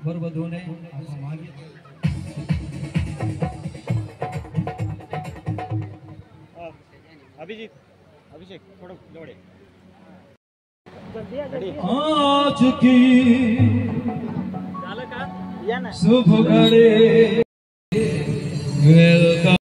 वरवधूने आपण मागितलं। अभिषेक थोड़ा जोड़े। आज की शुभ घड़ी वेलकम।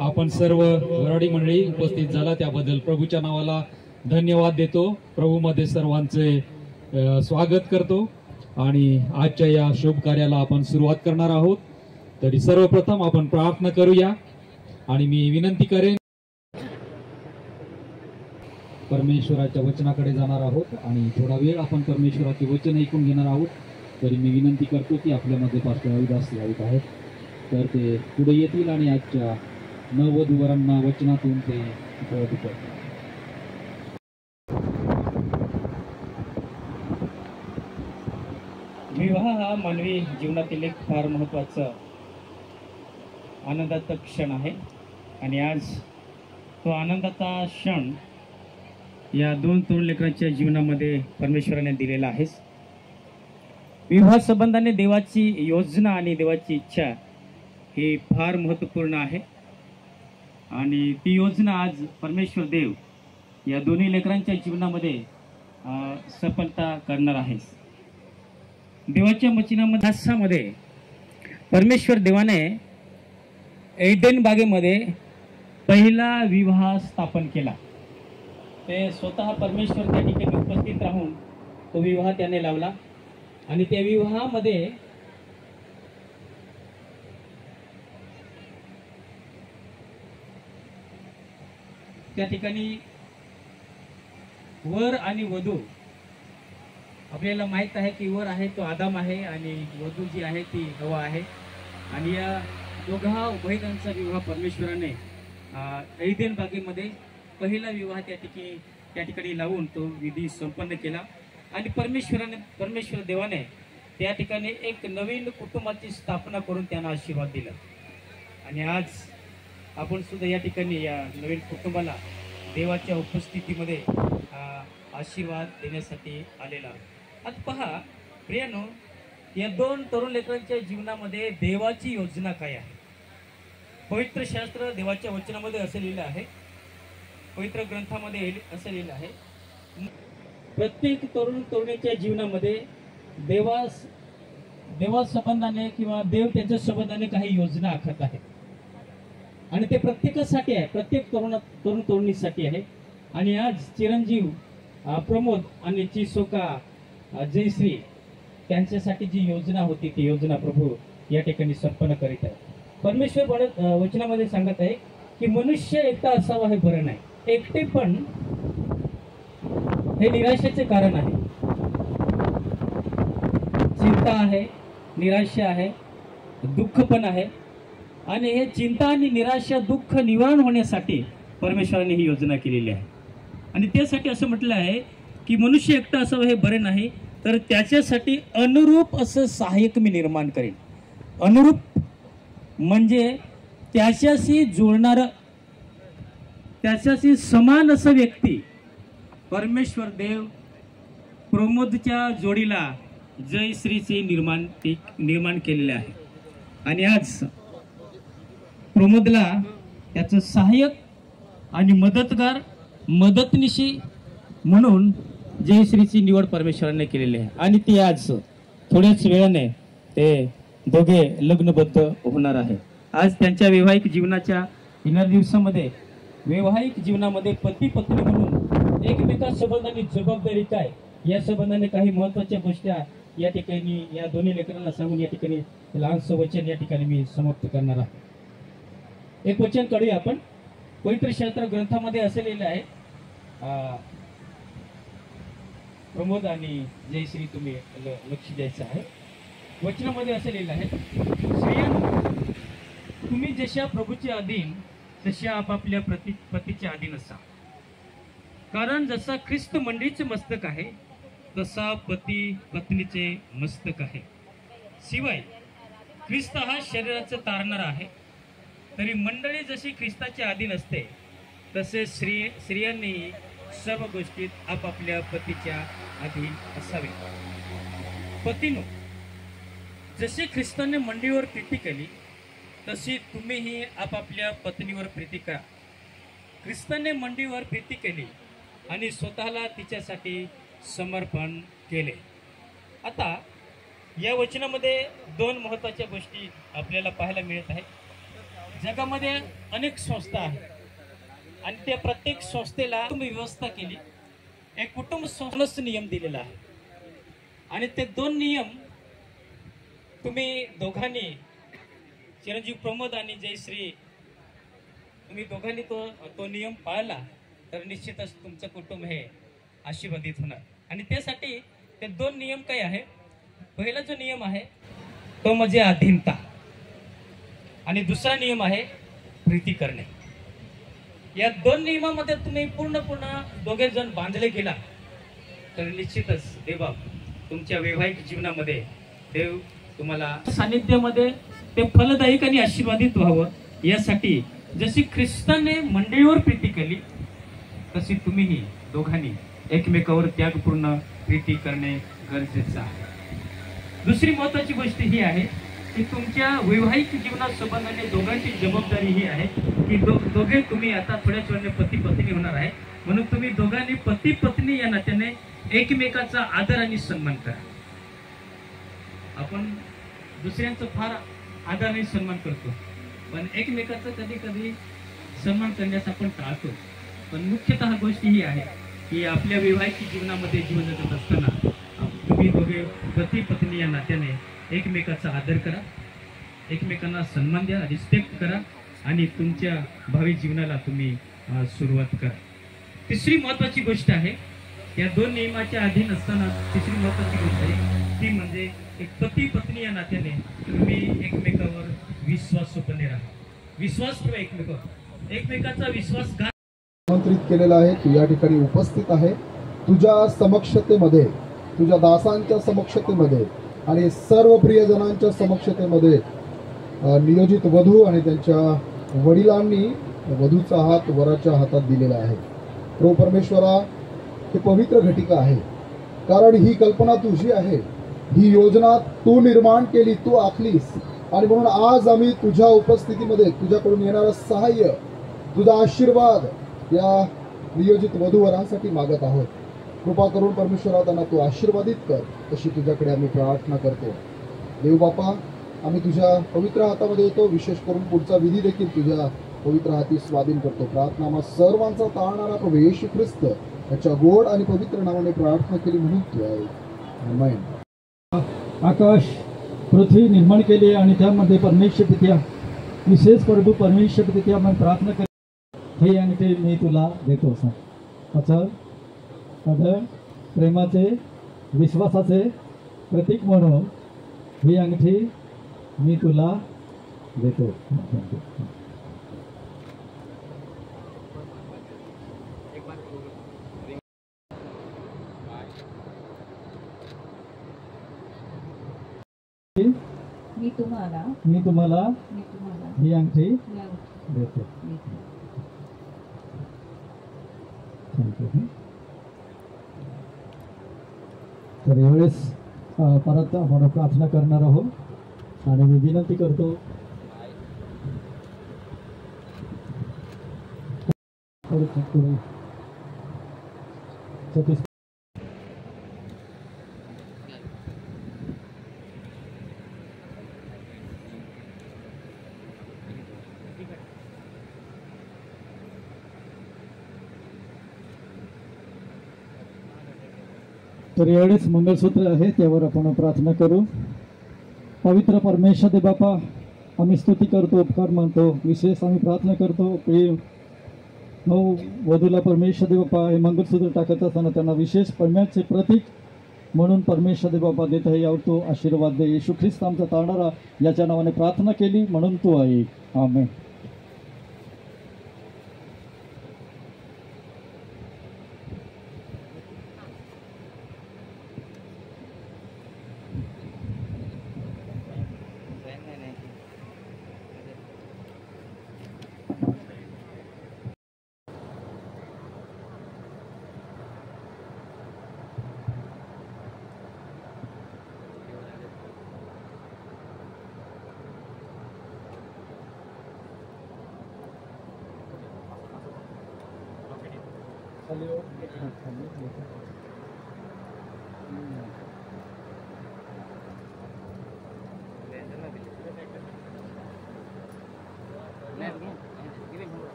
आपण सर्व वराडी मंडळी उपस्थित झाला त्याबद्दल प्रभूच्या नावाला धन्यवाद देतो। प्रभू मध्ये सर्वांचे स्वागत करतो आणि आजच्या या शुभ कार्याला आपण सुरुवात करणार आहोत। तरी सर्वप्रथम आपण प्रार्थना करूया आणि मी विनंती करेन परमेश्वराच्या वचनाकडे जाणार आहोत आणि थोडा वेळ आपण परमेश्वराचे वचन ऐकून घेणार आहोत। तरी मी विनंती करतो की आपल्यामध्ये पास्टर रविदास यावित आहेत तर ते पुढे येतील आणि आजच्या नववधूवरांना वचनातून ते शिकवत करतात। विवाह हा मानवी जीवनातील एक फार महत्त्वाचा आनंदाचा क्षण आहे आणि आज तो आनंदाचा क्षण या दोन तरुण लेकरांच्या जीवनामध्ये परमेश्वराने दिलेला आहे। विवाह संबंधाने देवाची योजना आणि देवाची इच्छा ही फार महत्त्वपूर्ण आहे। आणि ती योजना आज परमेश्वर देव या दोन्ही लेकरांच्या जीवनामध्ये सफलता करणार आहे. देवाच्या वचनामध्ये परमेश्वर देवाने एडेन बागेमध्ये पहिला विवाह स्थापन केला. ते स्वतः परमेश्वर त्या ठिकाणी उपस्थित राहून तो विवाह त्याने लावला आणि त्या विवाहामध्ये त्या ठिकाणी वर आणि वधू, आपल्याला माहित आहे की वर आहे तो आदाम आहे आणि वधू जी आहे ती हवा आहे. आणि या दोघा उभयतांचा विवाह परमेश्वराने एदेन बागेमध्ये पहिला विवाह त्या ठिकाणी लावून तो विधी संपन्न केला. आणि परमेश्वर देवाने त्या ठिकाणी एक नवीन कुटुंबाची स्थापना करून त्यांना आशीर्वाद दिला. आणि आज आपण सुद्धा या ठिकाणी या नवीन कुटुंबाला देवाच्या उपस्थितीमध्ये आशीर्वाद देण्यासाठी आलेला. आता पहा प्रियानो, या दोन तरुण लेकरांच्या जीवनामध्ये देवाची योजना काय आहे? पवित्र शास्त्र देवाच्या वचनामध्ये असं लिहिलं आहे, पवित्र ग्रंथामध्ये असं लिहिलं आहे, प्रत्येक तरुण तरुणीच्या जीवनामध्ये देवा संबंधाने किंवा देव त्यांच्या संबंधाने काही योजना आखत आहे. आणि ते प्रत्येकासाठी आहे, प्रत्येक तरुण तरुणीसाठी आहे. आणि आज चिरंजीव प्रमोद आणि चिसोका जयश्री त्यांच्यासाठी जी योजना होती ती योजना प्रभू या ठिकाणी संपन्न करीत आहे. परमेश्वर वचनामध्ये सांगत आहे की मनुष्य एकटा असावा हे बरं नाही. एकटे पण हे निराशेचे कारण आहे. चिंता आहे, निराशा आहे, दुःख पण आहे. आणि हे चिंता आणि निराशा दुःख निवारण होण्यासाठी परमेश्वराने ही योजना केलेली आहे. आणि त्यासाठी असं म्हटलं आहे की मनुष्य एकटा असावं हे बरे नाही, तर त्याच्यासाठी अनुरूप असं सहाय्यक मी निर्माण करेन. अनुरूप म्हणजे त्याच्याशी जुळणारं, त्याच्याशी समान असं व्यक्ती परमेश्वर देव प्रमोदच्या जोडीला जयश्रीचे निर्माण केलेले आहे. आणि आज प्रमोदला त्याचं सहाय्यक आणि मदतगार, मदतनीशी म्हणून जयश्रीची निवड परमेश्वराने केलेली आहे. आणि ती आज थोड्याच वेळाने ते दोघे लग्नबद्ध होणार आहे. आज त्यांच्या वैवाहिक जीवनाच्या येणाऱ्या दिवसामध्ये वैवाहिक जीवनामध्ये पती पत्नी म्हणून एकमेका संबंधाने जबाबदारी काय, या संबंधाने काही महत्वाच्या गोष्टी या ठिकाणी या दोन्ही लेकरांना सांगून या ठिकाणी लहानसं वचन या ठिकाणी मी समाप्त करणार आहे. एक वचन काढूया आपण. पवित्र शास्त्र ग्रंथामध्ये असं लिहिलं आहे, प्रमोद आणि जयश्री तुम्ही लक्ष द्यायचं आहे. वचनामध्ये असं लिहिलं आहे, स्त्रियांनो तुम्ही जशा प्रभूच्या अधीन तशा आपापल्या पतीच्या अधीन असा. कारण जसा ख्रिस्त मंडळीचे मस्तक आहे तसा पती पत्नीचे मस्तक आहे. शिवाय ख्रिस्त हा शरीराचा तारणारा आहे, तरी मंडळी जशी ख्रिस्ताच्या अधीन असते तसे स्त्रियांनी सर्व गोष्टीत आपापल्या पतीच्या अधीन असावे. पतीनो, जसे ख्रिस्ताने मंडळीवर प्रीती केली तशी तुम्हीही आपापल्या पत्नीवर प्रीती करा. ख्रिस्ताने मंडळीवर प्रीती केली आणि स्वतःला तिच्यासाठी समर्पण केले. आता या वचनामध्ये दोन महत्त्वाच्या गोष्टी आपल्याला पाहायला मिळत आहेत. जगामध्ये अनेक संस्था आहेत आणि त्या प्रत्येक संस्थेला तुम्ही व्यवस्था केली, एक कुटुंब संस्थेचा नियम दिलेला आहे. आणि ते दोन नियम तुम्ही दोघांनी, चिरंजीव प्रमोद आणि जयश्री, तुम्ही दोघांनी तो नियम पाळला तर निश्चितच तुमचं कुटुंब हे आशीर्वादित होणार. आणि त्यासाठी ते दोन नियम काय आहे? पहिला जो नियम आहे तो म्हणजे अधीनता, आणि दुसरा नियम आहे प्रीती करणे. या दोन नियमामध्ये तुम्ही पूर्ण दोघे जण बांधले गेला तर निश्चितच देवा तुमच्या वैवाहिक जीवनामध्ये देव तुम्हाला सानिध्यामध्ये ते फलदायक आणि आशीर्वादित व्हावं, यासाठी जशी ख्रिस्ताने मंडळीवर प्रीती केली तशी तुम्हीही दोघांनी एकमेकावर त्यागपूर्ण प्रीती करणे गरजेचं आहे. दुसरी महत्वाची गोष्ट ही आहे की तुमच्या वैवाहिक जीवनात संबंधाने दोघांची जबाबदारी ही आहे की दोघे तुम्ही आता थोड्याच वेळाने पती पत्नी होणार आहे, म्हणून तुम्ही दोघांनी पती पत्नी या नात्याने एकमेकाचा आदर आणि सन्मान करा. आपण दुसऱ्यांचं फार आदर आणि सन्मान करतो, पण एकमेकाचं कधी कधी सन्मान करण्यास आपण टाळतो. पण मुख्यतः गोष्ट ही आहे की आपल्या वैवाहिक जीवनामध्ये जीवन जगत असताना तुम्ही दोघे पती पत्नी या नात्याने एकमेकाचा आदर करा, एकमेकांना सन्मान द्या, रिस्पेक्ट करा आणि तुमच्या भावी जीवनाला तुम्ही सुरुवात करा. तिसरी महत्त्वाची गोष्ट आहे, या दोन नियमाच्या अधीन असताना तिसरी महत्त्वाची गोष्ट आहे ती म्हणजे एक पती पत्नी या नात्याने तुम्ही एकमेकावर विश्वासूपणे राहा. विश्वास ठेवा एकमेकावर, एकमेकाचा विश्वासघात आमंत्रित केलेला आहे. तू या ठिकाणी उपस्थित आहे. तुझ्या समक्षतेमध्ये, तुझ्या दासांच्या समक्षतेमध्ये आणि सर्व प्रियजनांच्या समक्षतेमध्ये नियोजित वधू आणि त्यांच्या वडिलांनी वधूचा हात वराच्या हातात दिलेला आहे. प्रभू परमेश्वरा, ही पवित्र घटिका आहे, कारण ही कल्पना तुझी आहे, ही योजना तू निर्माण केली, तू आखलीस, आणि म्हणून आज आम्ही तुझ्या उपस्थितीमध्ये तुझ्याकडून येणारं सहाय्य, तुझा आशीर्वाद या नियोजित वधूवरांसाठी मागत आहोत. कृपा करून परमेश्वरा त्यांना तू आशीर्वादित कर, अशी तुझ्याकडे आम्ही प्रार्थना करतो. देव बापा, आम्ही तुझ्या पवित्र हातामध्ये येतो. विशेष करून पुढचा विधी देखील तुझ्या पवित्र हाती स्वाधीन करतो. प्रार्थना सर्वांचा तारणारा प्रभू येशू ख्रिस्त याच्या गोड आणि पवित्र नावाने प्रार्थना केली म्हणून तू आहे. आमेन. आकाश पृथ्वी निर्माण केली आणि त्यामध्ये परमेश्वर पित्या, विशेष प्रभू परमेश्वर पित्या मन प्रार्थना कर, हे अंगठी मी तुला देतो. अचल अढळ प्रेमाचे विश्वासाचे प्रतीक म्हणून ही अंगठी मी तुला देतो. मी तुम्हाला ही अंगठी देतो. तर यावेळेस परत आपण प्रार्थना करणार आहोत आणि मी विनंती करतो सतीश तर एवढेच मंगळसूत्र आहे, त्यावर आपण प्रार्थना करू. पवित्र परमेश्वर दे बापा, आम्ही स्तुती करतो, उपकार मानतो, विशेष आम्ही प्रार्थना करतो की वधूला परमेश्वर दे बापा हे मंगळसूत्र टाकत असताना त्यांना विशेष प्रेमाचे प्रतीक म्हणून परमेश्वर दे बापा देत आहे, यावर तो आशीर्वाद दे. येशू ख्रिस्त आमचा तारणारा याच्या नावाने प्रार्थना केली म्हणून तो आहे. आमेन.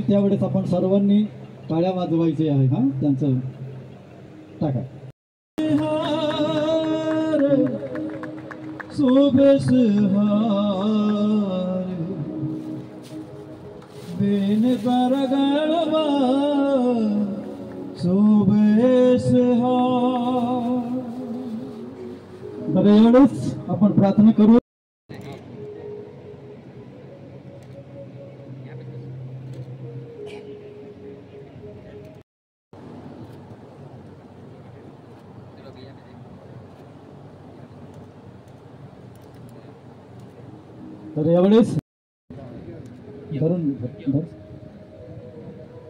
त्यावेळेस आपण सर्वांनी टाळ्या वाजवायचे आहे. हा त्यांचं टाका. शोभेस हार बेन परगणवा शोभेस हार. तर एवढंच आपण प्रार्थना करू. तर एवढेच धरून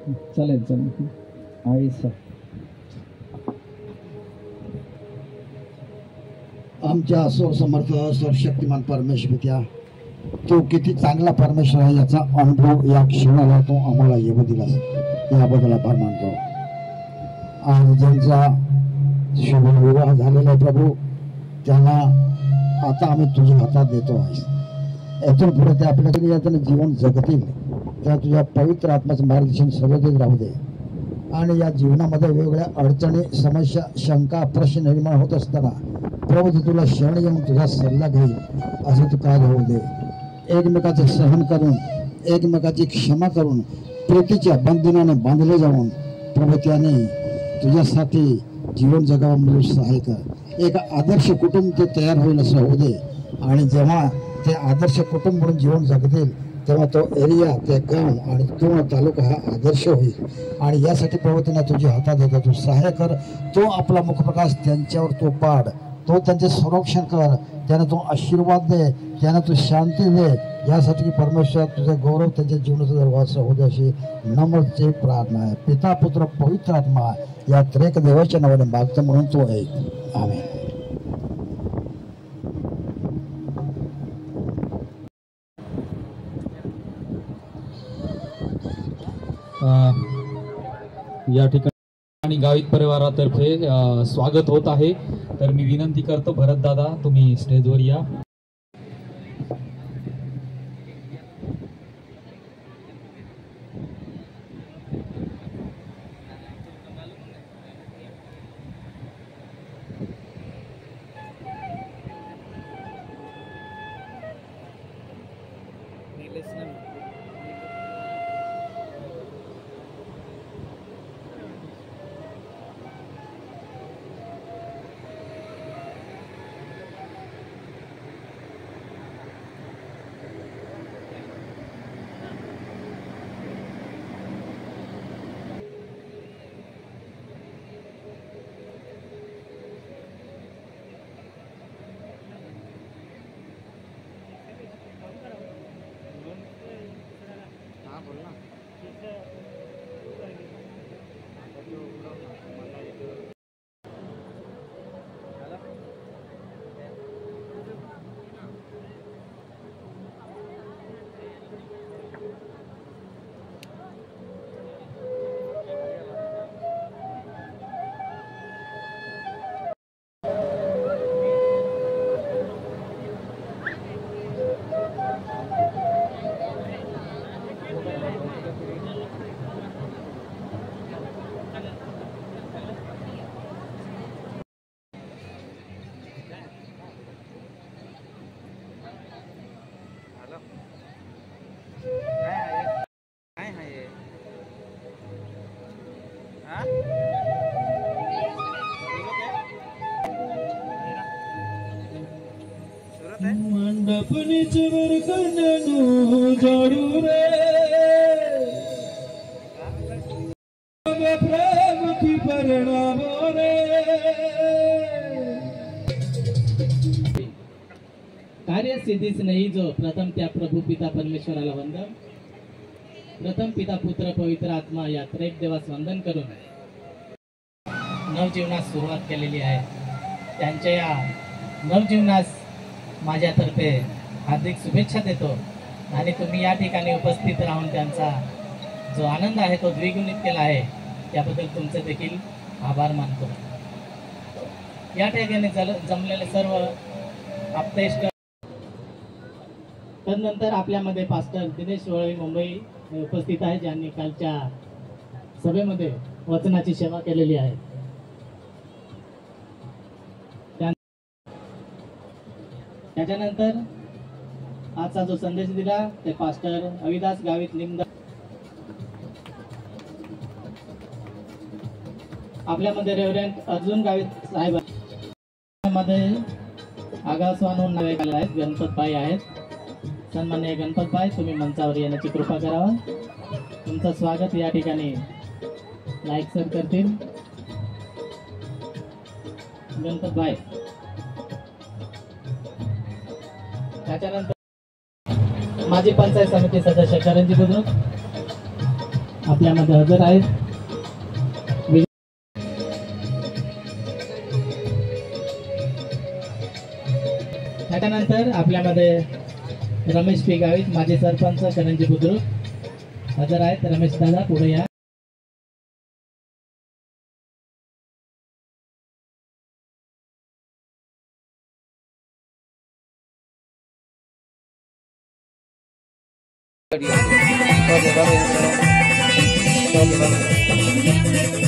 चालेल चालेल आई सर. आमच्या सर्वसमर्थ सर्वशक्तिमान परमेश्वर पित्या, तो किती चांगला परमेश्वर आहे याचा अनुभव या क्षणाला तो आम्हाला येऊ दिलास, याबद्दल आभार मानतो. आणि ज्यांचा शुभ विवाह झालेला आहे प्रभू, त्यांना आता आम्ही तुझ्या हातात देतो आहेस. यातून पुढे ते आपल्याकडे यातून जीवन जगतील, त्या तुझ्या पवित्र आत्म्याचं मार्गदर्शन सर्वदेत राहू दे. आणि या जीवनामध्ये वेगवेगळ्या अडचणी, समस्या, शंका, प्रश्न निर्माण होत असताना प्रभू ते तुला शरण येऊन तुझा सल्ला घेईल असं तू कार्य होऊ दे. एकमेकाचे सहन करून, एकमेकाची क्षमा करून, प्रीतीच्या बंधनाने बांधले जाऊन प्रभू त्याने तुझ्यासाठी जीवन जगावं म्हणून सहाय्य कर. एक आदर्श कुटुंब ते तयार होईल असं होऊ दे. आणि जेव्हा ते आदर्श कुटुंब म्हणून जीवन जगतील तेव्हा तो एरिया, ते गाव आणि पूर्ण तालुका हा आदर्श होईल. आणि यासाठी प्रभू त्यांना तुझ्या हातात देतो, तू सहाय्य कर. तो आपला मुखप्रकाश त्यांच्यावर तो पाड, तो त्यांचे संरक्षण कर, त्यानं तू आशीर्वाद दे, त्यानं तू शांती दे. यासाठी परमेश्वर तुझे गौरव त्यांच्या जीवनाचा दरवाजा होऊ दे अशी नम्रतेची प्रार्थना आहे. पिता, पुत्र, पवित्र आत्मा या त्रेक देवाच्या नावाने मागतं म्हणून तो ऐक. आमेन. या ठिकाणी गावित परिवारातर्फे स्वागत होत आहे. तर मी विनंती करतो, भरत दादा तुम्ही स्टेजवर या. मंडपनीच वर कन्नू जोडू रे प्रेम की परिणामो रे. कार्यसिद्धीच नाही जो प्रथम त्या प्रभू पिता परमेश्वराला वंदन, प्रथम पिता पुत्र पवित्र आत्मा या त्रेक देवास वंदन करून नवजीवनास सुरुवात केलेली आहे. त्यांच्या या नवजीवनास माझ्यातर्फे हार्दिक शुभेच्छा देतो. आणि तुम्ही या ठिकाणी उपस्थित राहून त्यांचा जो आनंद आहे तो द्विगुणित केला आहे, त्याबद्दल तुमचे देखील आभार मानतो. या ठिकाणी जमलेले सर्व आपतेष्ट. तदनंतर आपल्यामध्ये पास्टर दिनेश वळवी मुंबई उपस्थित आहे, ज्यांनी कालच्या सभेमध्ये वचनाची सेवा केलेली आहे. त्याच्यानंतर आजचा जो संदेश दिला ते पास्टर अविदास गावित लिंग. आपल्यामध्ये रेव्हरंड अर्जुन गावित साहेब मध्ये आगासवानहून नवे आले आहेत, गणपतबाई आहेत. सन्माननीय गणपतबाई, तुम्ही मंचावर येण्याची कृपा करावा. तुमचं स्वागत या ठिकाणी लाईक सर करतील. गणपतबाई. त्याच्यानंतर माजी पंचायत समिती सदस्य करंजी बुद्रुक आपल्यामध्ये हजर आहेत. त्याच्यानंतर आपल्यामध्ये रमेश पी गावित माजी सरपंच करंजी बुद्रुक हजर आहेत. रमेश दादा पुढे या. Sorry.